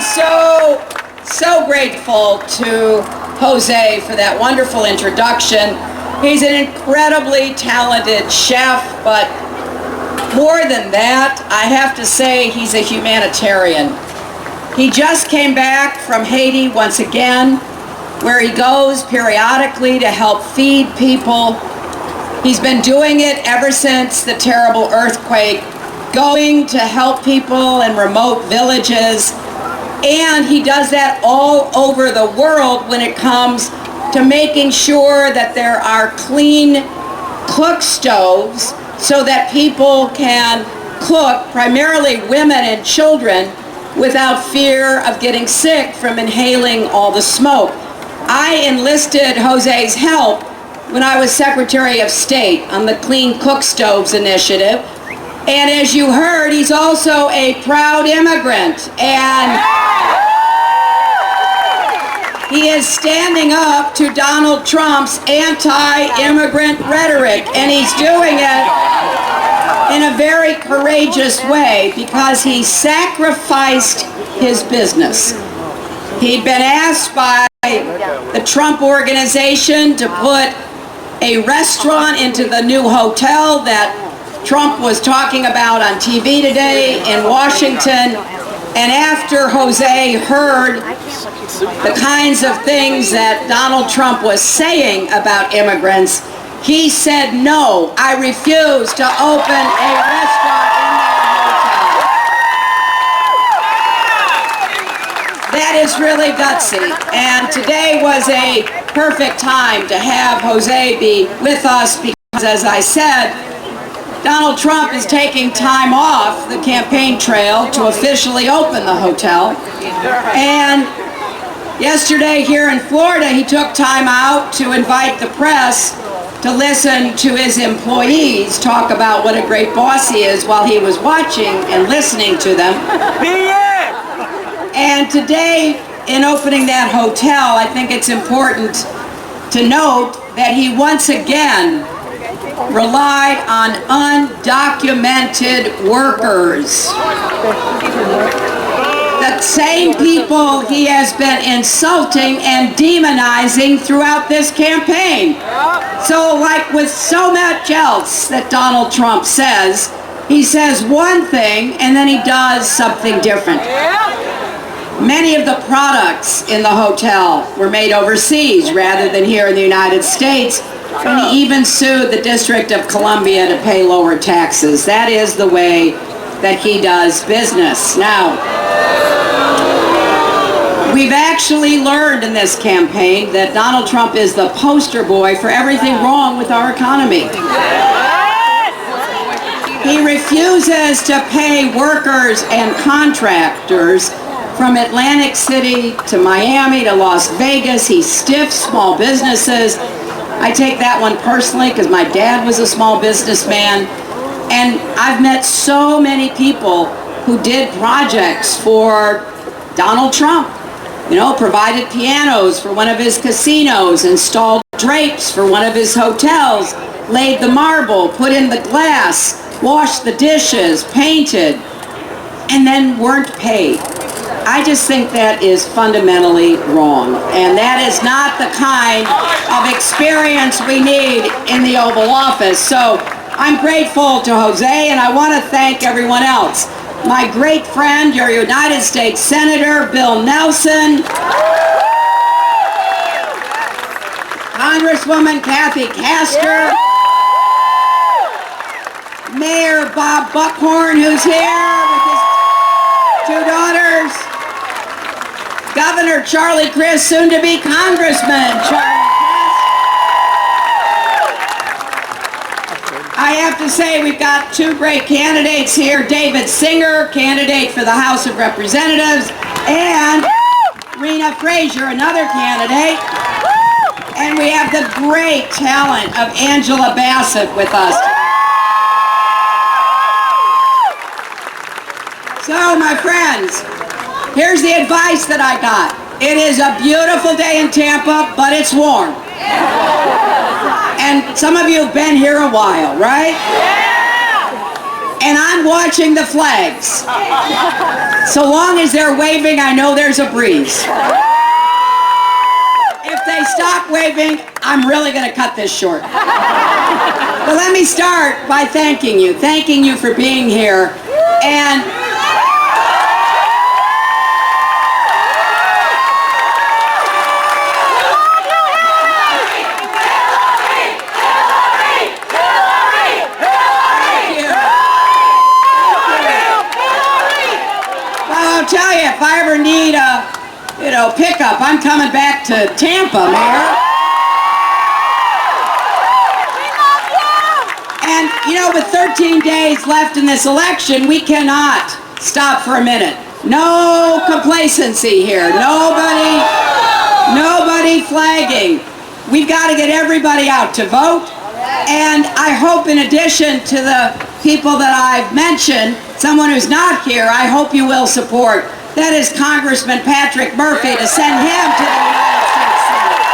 so grateful to Jose for that wonderful introduction. He's an incredibly talented chef, but more than that, I have to say he's a humanitarian. He just came back from Haiti once again, where he goes periodically to help feed people. He's been doing it ever since the terrible earthquake, going to help people in remote villages. And he does that all over the world when it comes to making sure that there are clean cook stoves so that people can cook, primarily women and children, without fear of getting sick from inhaling all the smoke. I enlisted Jose's help when I was Secretary of State on the Clean Cook Stoves Initiative. And as you heard, he's also a proud immigrant, and he is standing up to Donald Trump's anti-immigrant rhetoric, and he's doing it in a very courageous way because he sacrificed his business. He'd been asked by the Trump organization to put a restaurant into the new hotel that Trump was talking about on TV today in Washington. And after Jose heard the kinds of things that Donald Trump was saying about immigrants, he said, no, I refuse to open a restaurant in that hotel. That is really gutsy. And today was a perfect time to have Jose be with us because, as I said, Donald Trump is taking time off the campaign trail to officially open the hotel. And yesterday here in Florida, he took time out to invite the press to listen to his employees talk about what a great boss he is while he was watching and listening to them. And today, in opening that hotel, I think it's important to note that he once again relied on undocumented workers. The same people he has been insulting and demonizing throughout this campaign. So, like with so much else that Donald Trump says, he says one thing and then he does something different. Many of the products in the hotel were made overseas rather than here in the United States. And he even sued the District of Columbia to pay lower taxes. That is the way that he does business. Now, we've actually learned in this campaign that Donald Trump is the poster boy for everything wrong with our economy. He refuses to pay workers and contractors from Atlantic City to Miami to Las Vegas. He stiffs small businesses. I take that one personally because my dad was a small businessman, and I've met so many people who did projects for Donald Trump. You know, provided pianos for one of his casinos, installed drapes for one of his hotels, laid the marble, put in the glass, washed the dishes, painted, and then weren't paid. I just think that is fundamentally wrong, and that is not the kind of experience we need in the Oval Office. So I'm grateful to Jose, and I want to thank everyone else. My great friend, your United States Senator, Bill Nelson, Congresswoman Kathy Castor, Mayor Bob Buckhorn, who's here with his two daughters, Governor Charlie Crist, soon-to-be Congressman Charlie Crist. I have to say we've got two great candidates here. David Singer, candidate for the House of Representatives, and Rena Frazier, another candidate. And we have the great talent of Angela Bassett with us. So, my friends, here's the advice that I got. It is a beautiful day in Tampa, but it's warm. And some of you have been here a while, right? and I'm watching the flags. So long as they're waving, I know there's a breeze. If they stop waving, I'm really going to cut this short. But let me start by thanking you for being here. And I'll tell you, if I ever need a, pickup, I'm coming back to Tampa, Mayor. And, with 13 days left in this election, we cannot stop for a minute. No complacency here. Nobody flagging. We've got to get everybody out to vote. And I hope, in addition to the people that I've mentioned, someone who's not here, I hope you will support. That is Congressman Patrick Murphy, to send him to the United States Senate.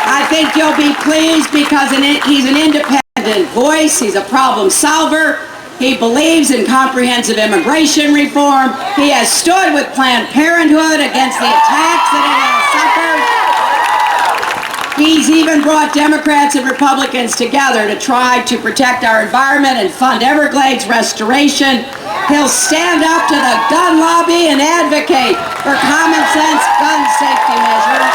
I think you'll be pleased because he's an independent voice. He's a problem solver. He believes in comprehensive immigration reform. He has stood with Planned Parenthood against the attacks that it has suffered. He's even brought Democrats and Republicans together to try to protect our environment and fund Everglades restoration. He'll stand up to the gun lobby and advocate for common sense gun safety measures.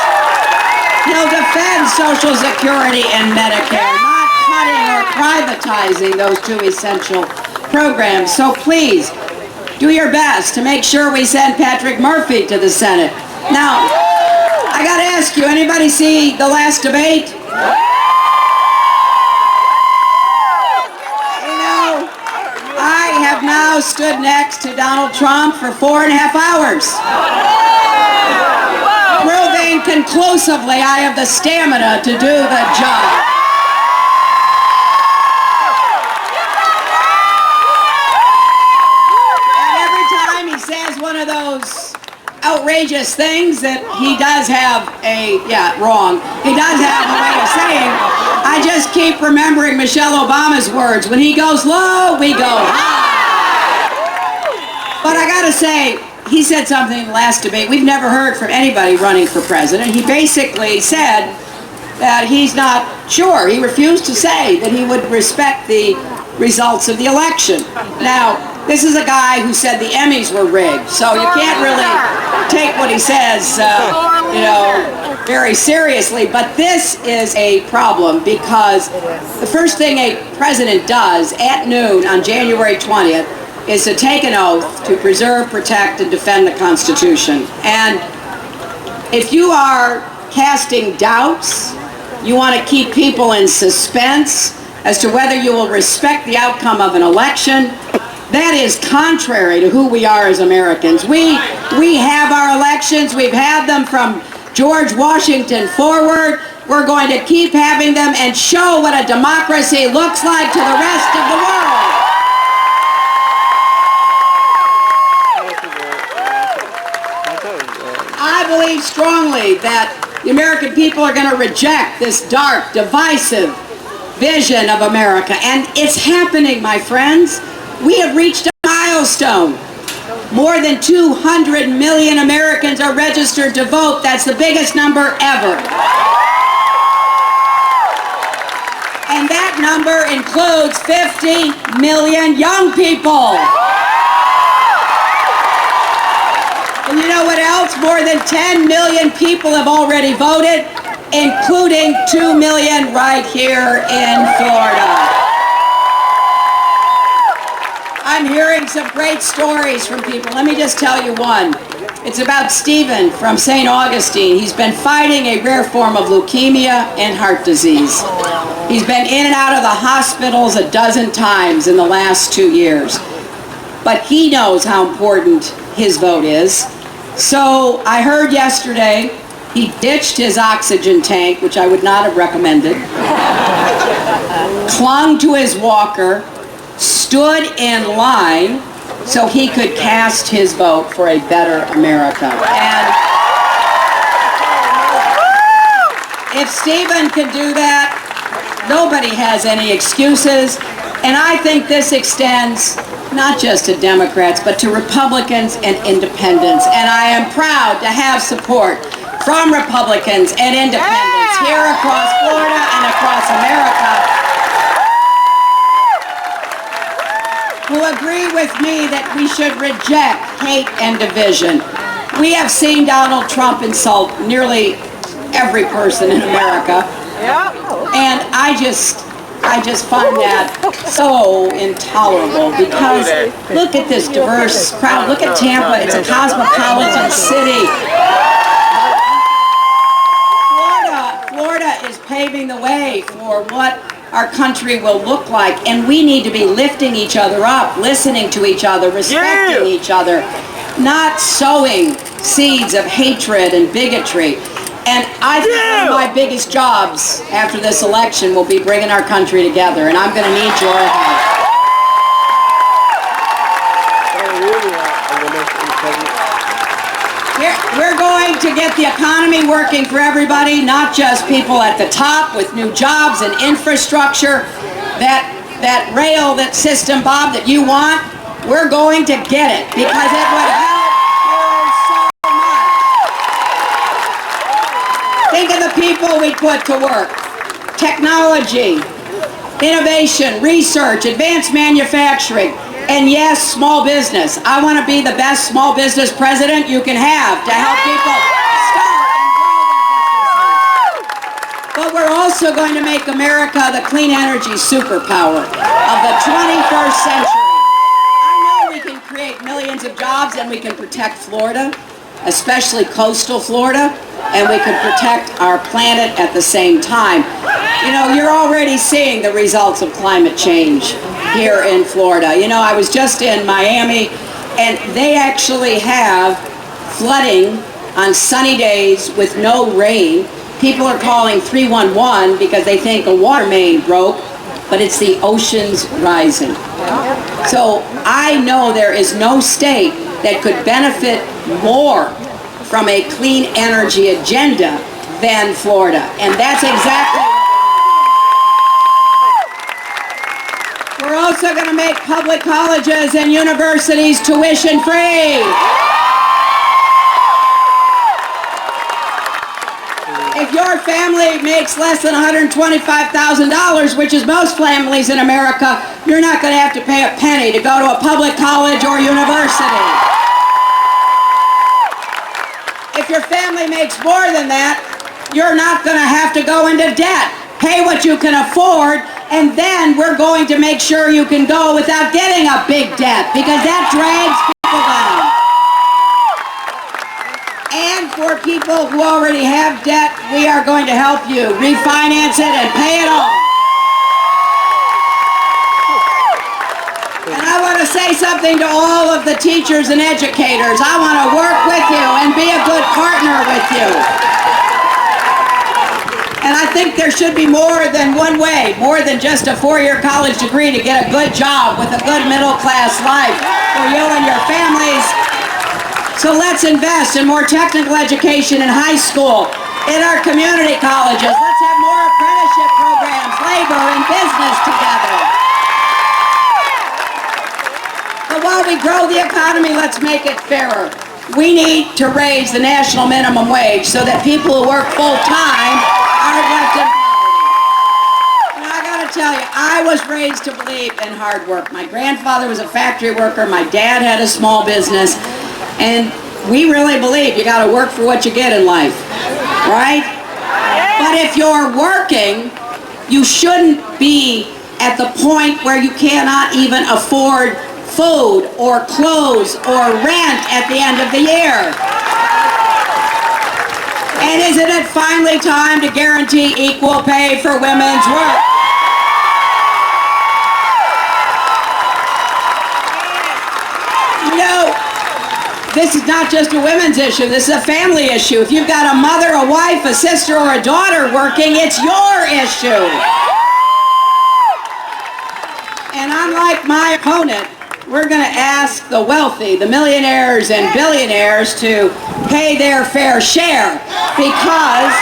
He'll defend Social Security and Medicare, not cutting or privatizing those two essential programs. So please, do your best to make sure we send Patrick Murphy to the Senate. Now, I gotta ask you, anybody see the last debate? I have now stood next to Donald Trump for 4.5 hours, proving conclusively I have the stamina to do the job. And every time he says one of those outrageous things that he does have he does have a way of saying, I just keep remembering Michelle Obama's words, when he goes low, we go high. But I gotta say, he said something in the last debate we've never heard from anybody running for president. He basically said that he's not sure. He refused to say that he would respect the results of the election. Now, this is a guy who said the Emmys were rigged, so you can't really take what he says, very seriously. But this is a problem because the first thing a president does at noon on January 20th is to take an oath to preserve, protect, and defend the Constitution. And if you are casting doubts, you want to keep people in suspense as to whether you will respect the outcome of an election, that is contrary to who we are as Americans. We have our elections. We've had them from George Washington forward. We're going to keep having them and show what a democracy looks like to the rest of the world. I believe strongly that the American people are going to reject this dark, divisive vision of America. And it's happening, my friends. We have reached a milestone. More than 200 million Americans are registered to vote. That's the biggest number ever. And that number includes 50 million young people. And you know what else? More than 10 million people have already voted, including 2 million right here in Florida. I'm hearing some great stories from people. Let me just tell you one. It's about Stephen from St. Augustine. He's been fighting a rare form of leukemia and heart disease. He's been in and out of the hospitals a dozen times in the last 2 years. But he knows how important his vote is. So I heard yesterday he ditched his oxygen tank, which I would not have recommended, clung to his walker, stood in line so he could cast his vote for a better America. And if Stephen can do that, nobody has any excuses. And I think this extends not just to Democrats, but to Republicans and independents. And I am proud to have support from Republicans and independents here across Florida and across America who agree with me that we should reject hate and division. We have seen Donald Trump insult nearly every person in America. And I just find that so intolerable, because look at this diverse crowd. Look at Tampa. It's a cosmopolitan city. Florida is paving the way for what our country will look like, and we need to be lifting each other up, listening to each other, respecting each other, not sowing seeds of hatred and bigotry. And I think one of my biggest jobs after this election will be bringing our country together, and I'm going to need your help. We're going to get the economy working for everybody, not just people at the top with new jobs and infrastructure. That rail, that system, Bob, that you want, we're going to get it, because it would help you so much. Think of the people we put to work. Technology, innovation, research, advanced manufacturing. And yes, small business. I want to be the best small business president you can have to help people start and grow their businesses. But we're also going to make America the clean energy superpower of the 21st century. I know we can create millions of jobs, and we can protect Florida, especially coastal Florida, and we can protect our planet at the same time. You know, you're already seeing the results of climate change here in Florida. You know, I was just in Miami, and they actually have flooding on sunny days with no rain. People are calling 311 because they think a water main broke, but it's the oceans rising. So I know there is no state that could benefit more from a clean energy agenda than Florida, and that's exactly. We're also going to make public colleges and universities tuition free. If your family makes less than $125,000, which is most families in America, you're not going to have to pay a penny to go to a public college or university. If your family makes more than that, you're not going to have to go into debt. Pay what you can afford, and then we're going to make sure you can go without getting a big debt, because that drags people down. And for people who already have debt, we are going to help you refinance it and pay it off. And I want to say something to all of the teachers and educators. I want to work with you and be a good partner with you. And I think there should be more than one way, more than just a four-year college degree to get a good job with a good middle-class life for you and your families. So let's invest in more technical education in high school, in our community colleges. Let's have more apprenticeship programs, labor and business together. But while we grow the economy, let's make it fairer. We need to raise the national minimum wage so that people who work full-time aren't left in poverty. And I gotta tell you, I was raised to believe in hard work. My grandfather was a factory worker, my dad had a small business, and we really believe you gotta work for what you get in life, right? But if you're working, you shouldn't be at the point where you cannot even afford food or clothes or rent at the end of the year. And isn't it finally time to guarantee equal pay for women's work? You know, this is not just a women's issue, this is a family issue. If you've got a mother, a wife, a sister, or a daughter working, it's your issue. And unlike my opponent, we're going to ask the wealthy, the millionaires and billionaires, to pay their fair share, because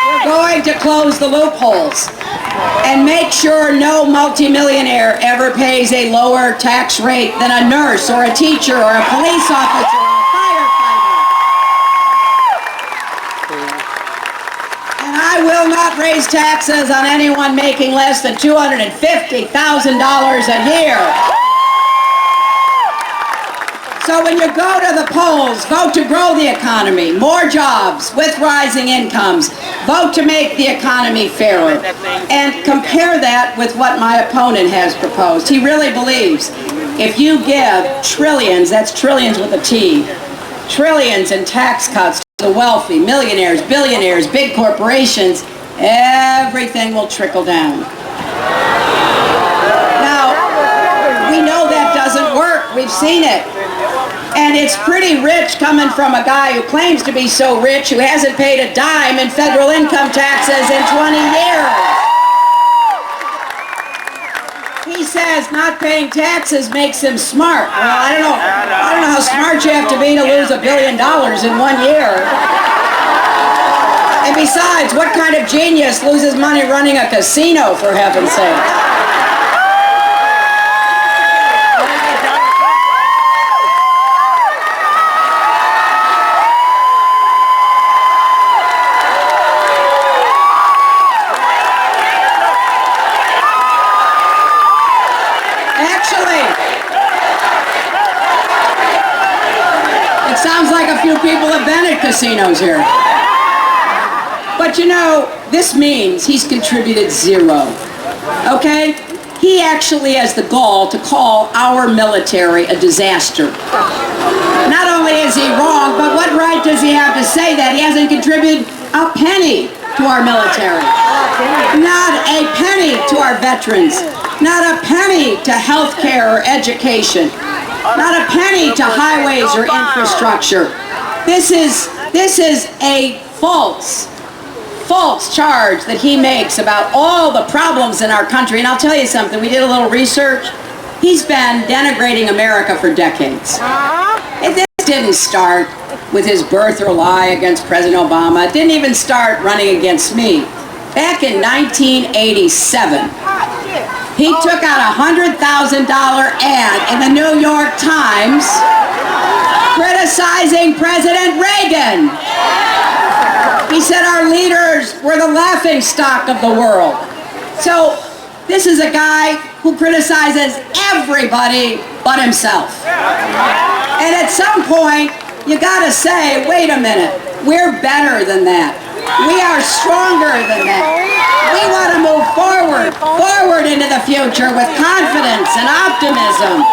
we're going to close the loopholes. And make sure no multimillionaire ever pays a lower tax rate than a nurse or a teacher or a police officer or a firefighter. And I will not raise taxes on anyone making less than $250,000 a year. So when you go to the polls, vote to grow the economy, more jobs with rising incomes. Vote to make the economy fairer. And compare that with what my opponent has proposed. He really believes if you give trillions, that's trillions with a T, trillions in tax cuts to the wealthy, millionaires, billionaires, big corporations, everything will trickle down. Now, we know that doesn't work. We've seen it. And it's pretty rich coming from a guy who claims to be so rich who hasn't paid a dime in federal income taxes in 20 years. He says not paying taxes makes him smart. Well, I don't know how smart you have to be to lose $1 billion in 1 year. And besides, what kind of genius loses money running a casino, for heaven's sake? It sounds like a few people have been at casinos here. But you know, this means he's contributed zero. Okay? He actually has the gall to call our military a disaster. Not only is he wrong, but what right does he have to say that? He hasn't contributed a penny to our military. Not a penny to our veterans. Not a penny to health care or education. Not a penny to highways or infrastructure. This is a false charge that he makes about all the problems in our country. And I'll tell you something, we did a little research. He's been denigrating America for decades. And this didn't start with his birther lie against President Obama. It didn't even start running against me. Back in 1987, he took out a $100,000 ad in the New York Times criticizing President Reagan. He said our leaders were the laughingstock of the world. So this is a guy who criticizes everybody but himself. And at some point, you gotta say, wait a minute, we're better than that. We are stronger than that. We want to move forward into the future with confidence and optimism.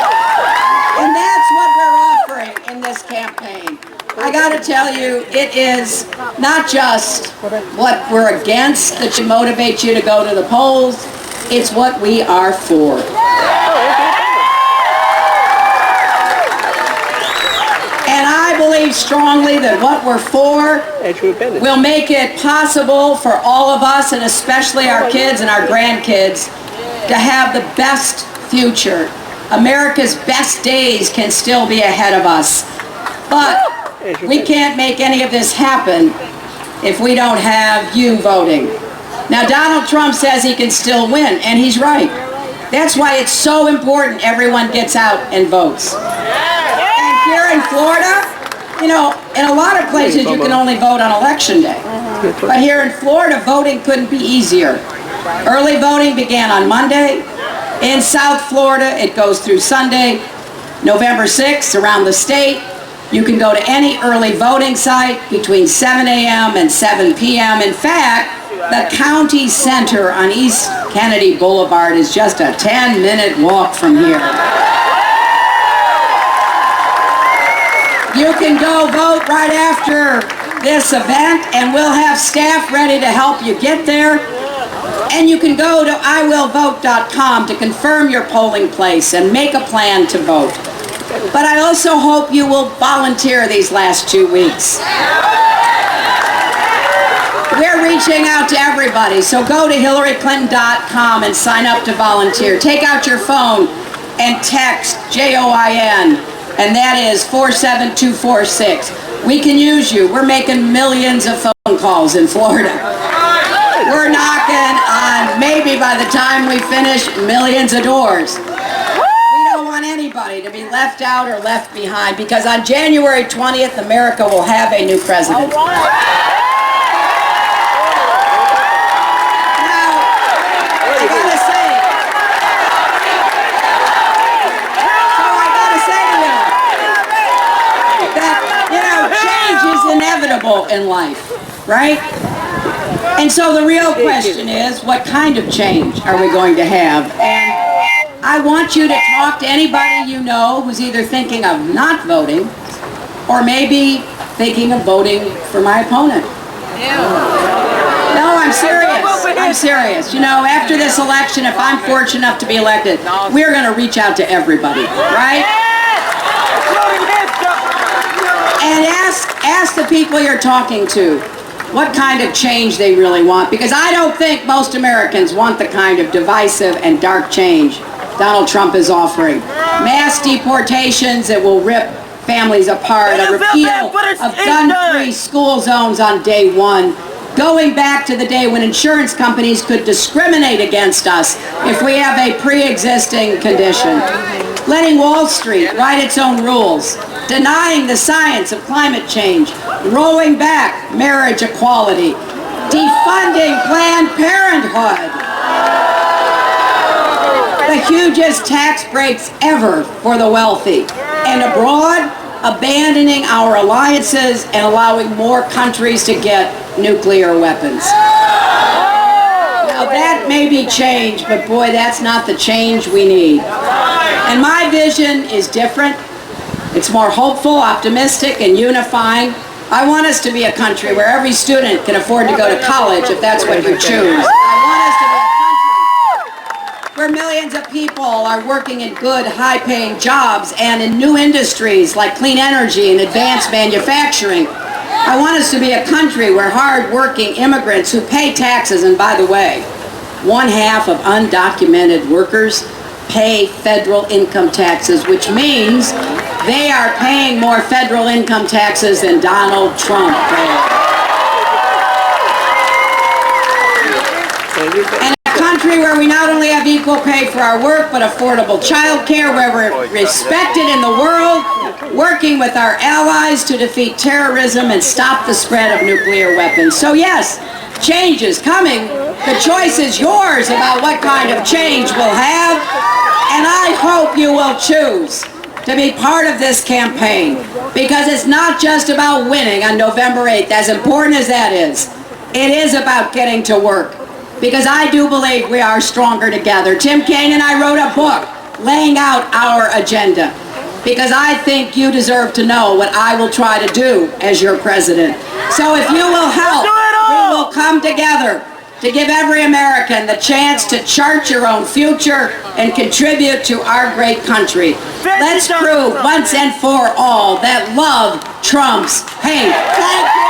And that's what we're offering in this campaign. I got to tell you, it is not just what we're against that should motivate you to go to the polls, it's what we are for. And I believe strongly that what we're for will make it possible for all of us, and especially our kids and our grandkids, to have the best future. America's best days can still be ahead of us. But we can't make any of this happen if we don't have you voting. Now, Donald Trump says he can still win, and he's right. That's why it's so important everyone gets out and votes. Here in Florida, you know, in a lot of places you can only vote on election day. But here in Florida, voting couldn't be easier. Early voting began on Monday. In South Florida, it goes through Sunday, November 6th, around the state. You can go to any early voting site between 7 a.m. and 7 p.m. In fact, the county center on East Kennedy Boulevard is just a 10-minute walk from here. You can go vote right after this event, and we'll have staff ready to help you get there. And you can go to iwillvote.com to confirm your polling place and make a plan to vote. But I also hope you will volunteer these last 2 weeks. We're reaching out to everybody, so go to HillaryClinton.com and sign up to volunteer. Take out your phone and text JOIN, and that is 47246. We can use you. We're making millions of phone calls in Florida. We're knocking on maybe by the time we finish, millions of doors. We don't want anybody to be left out or left behind, because on January 20th, America will have a new president. Inevitable in life, right? And so the real question is, what kind of change are we going to have? And I want you to talk to anybody you know who's either thinking of not voting or maybe thinking of voting for my opponent. No, I'm serious. I'm serious. You know, after this election, if I'm fortunate enough to be elected, we're going to reach out to everybody, right? And ask the people you're talking to what kind of change they really want, because I don't think most Americans want the kind of divisive and dark change Donald Trump is offering. Mass deportations that will rip families apart, a repeal of gun-free school zones on day one, going back to the day when insurance companies could discriminate against us if we have a pre-existing condition, letting Wall Street write its own rules, denying the science of climate change, rolling back marriage equality, defunding Planned Parenthood, the hugest tax breaks ever for the wealthy, and abroad, abandoning our alliances and allowing more countries to get nuclear weapons. Now that may be change, but boy, that's not the change we need. And my vision is different. It's more hopeful, optimistic, and unifying. I want us to be a country where every student can afford to go to college if that's what you choose. I want us to be a country where millions of people are working in good, high-paying jobs and in new industries like clean energy and advanced manufacturing. I want us to be a country where hard-working immigrants who pay taxes, and by the way, 1/2 of undocumented workers pay federal income taxes, which means they are paying more federal income taxes than Donald Trump paid. And a country where we not only have equal pay for our work, but affordable child care, where we're respected in the world, working with our allies to defeat terrorism and stop the spread of nuclear weapons. So yes, change is coming. The choice is yours about what kind of change we'll have, and I hope you will choose to be part of this campaign, because it's not just about winning on November 8th, as important as that is. It is about getting to work, because I do believe we are stronger together. Tim Kaine and I wrote a book laying out our agenda, because I think you deserve to know what I will try to do as your president. So if you will help, we will come together to give every American the chance to chart your own future and contribute to our great country. Let's prove once and for all that love trumps hate. Thank you.